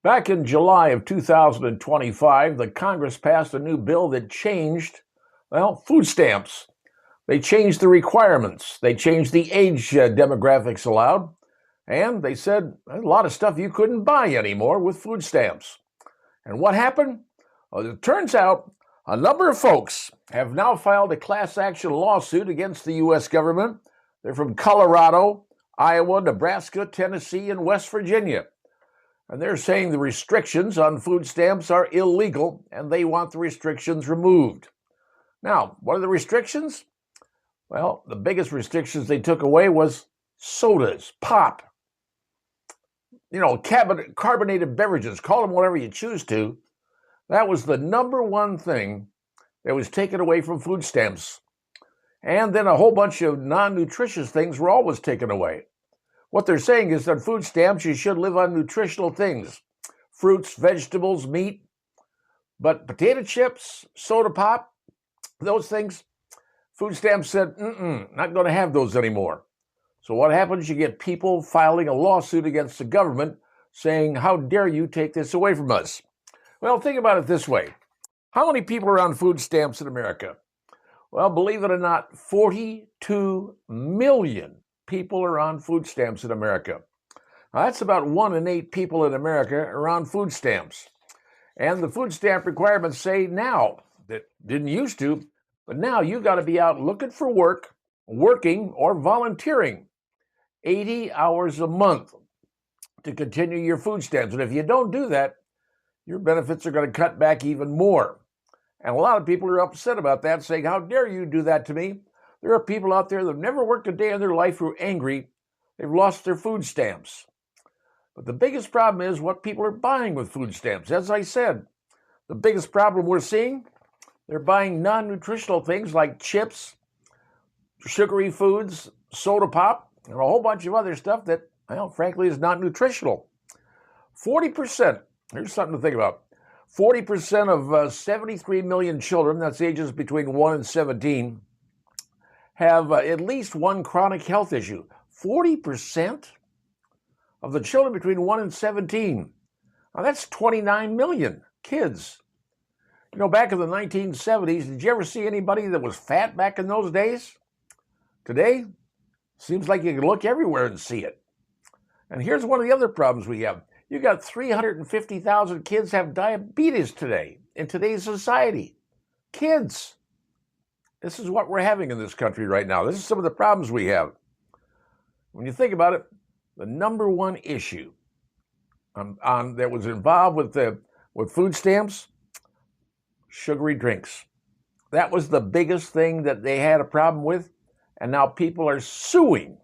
Back in July of 2025, the Congress passed a new bill that changed, food stamps. They changed the requirements. They changed the age demographics allowed. And they said a lot of stuff you couldn't buy anymore with food stamps. And what happened? Well, it turns out a number of folks have now filed a class action lawsuit against the U.S. government. They're from Colorado, Iowa, Nebraska, Tennessee, and West Virginia. And they're saying the restrictions on food stamps are illegal and they want the restrictions removed. Now, what are the restrictions? Well, the biggest restrictions they took away was sodas, pop, carbonated beverages, call them whatever you choose to. That was the number one thing that was taken away from food stamps. And then a whole bunch of non-nutritious things were always taken away. What they're saying is that food stamps, you should live on nutritional things, fruits, vegetables, meat. But potato chips, soda pop, those things, food stamps said, not going to have those anymore. So what happens? You get people filing a lawsuit against the government saying, how dare you take this away from us? Well, think about it this way. How many people are on food stamps in America? Well, believe it or not, 42 million people are on food stamps in America. Now, that's about 1 in 8 people in America are on food stamps. And the food stamp requirements say now, that didn't used to, but now you got to be out looking for work, working, or volunteering 80 hours a month to continue your food stamps. And if you don't do that, your benefits are going to cut back even more. And a lot of people are upset about that, saying, how dare you do that to me? There are people out there that have never worked a day in their life who are angry. They've lost their food stamps. But the biggest problem is what people are buying with food stamps. As I said, the biggest problem we're seeing, they're buying non-nutritional things like chips, sugary foods, soda pop, and a whole bunch of other stuff that, frankly, is not nutritional. 40%, here's something to think about. 40% of 73 million children, that's ages between 1 and 17, have at least one chronic health issue. 40% of the children between 1 and 17. Now that's 29 million kids. Back in the 1970s, did you ever see anybody that was fat back in those days? Today, seems like you can look everywhere and see it. And here's one of the other problems we have. You got 350,000 kids have diabetes today, in today's society. Kids. This is what we're having in this country right now. This is some of the problems we have. When you think about it, the number one issue that was involved with food stamps, sugary drinks. That was the biggest thing that they had a problem with. And now people are suing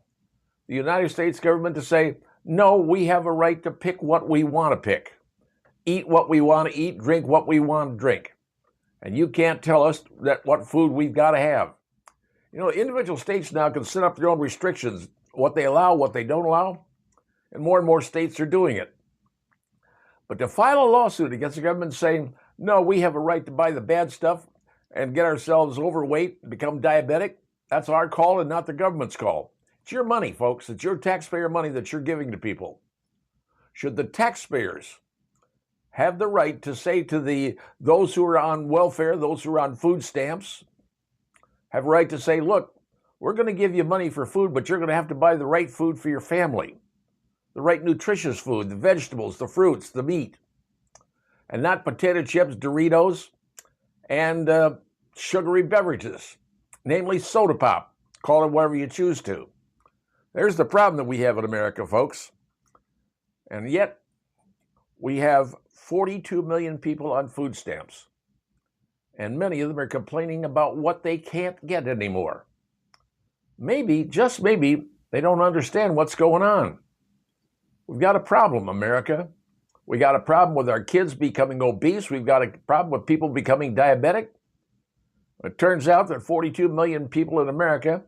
the United States government to say, no, we have a right to pick what we want to pick, eat what we want to eat, drink what we want to drink. And you can't tell us that what food we've got to have. Individual states now can set up their own restrictions, what they allow, what they don't allow, and more states are doing it. But to file a lawsuit against the government saying, no, we have a right to buy the bad stuff and get ourselves overweight, become diabetic, that's our call and not the government's call. It's your money, folks. It's your taxpayer money that you're giving to people. Should the taxpayers have the right to say to those who are on welfare, those who are on food stamps, have a right to say, look, we're going to give you money for food, but you're going to have to buy the right food for your family, the right nutritious food, the vegetables, the fruits, the meat, and not potato chips, Doritos, and sugary beverages, namely soda pop. Call it whatever you choose to. There's the problem that we have in America, folks. And yet, we have 42 million people on food stamps. And many of them are complaining about what they can't get anymore. Maybe, just maybe, they don't understand what's going on. We've got a problem, America. We got a problem with our kids becoming obese. We've got a problem with people becoming diabetic. It turns out that 42 million people in America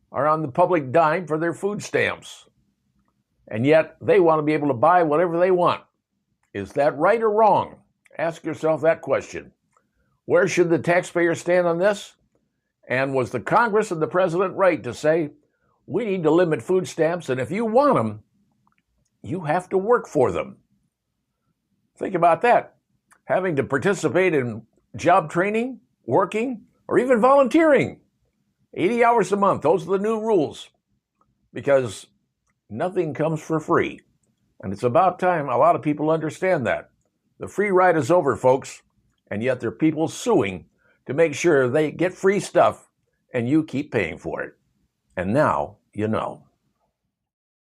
are on the public dime for their food stamps. And yet they want to be able to buy whatever they want. Is that right or wrong? Ask yourself that question. Where should the taxpayer stand on this? And was the Congress and the president right to say, we need to limit food stamps, and if you want them, you have to work for them? Think about that. Having to participate in job training, working, or even volunteering. 80 hours a month. Those are the new rules. Because nothing comes for free. And it's about time a lot of people understand that. The free ride is over, folks. And yet there are people suing to make sure they get free stuff and you keep paying for it. And now you know.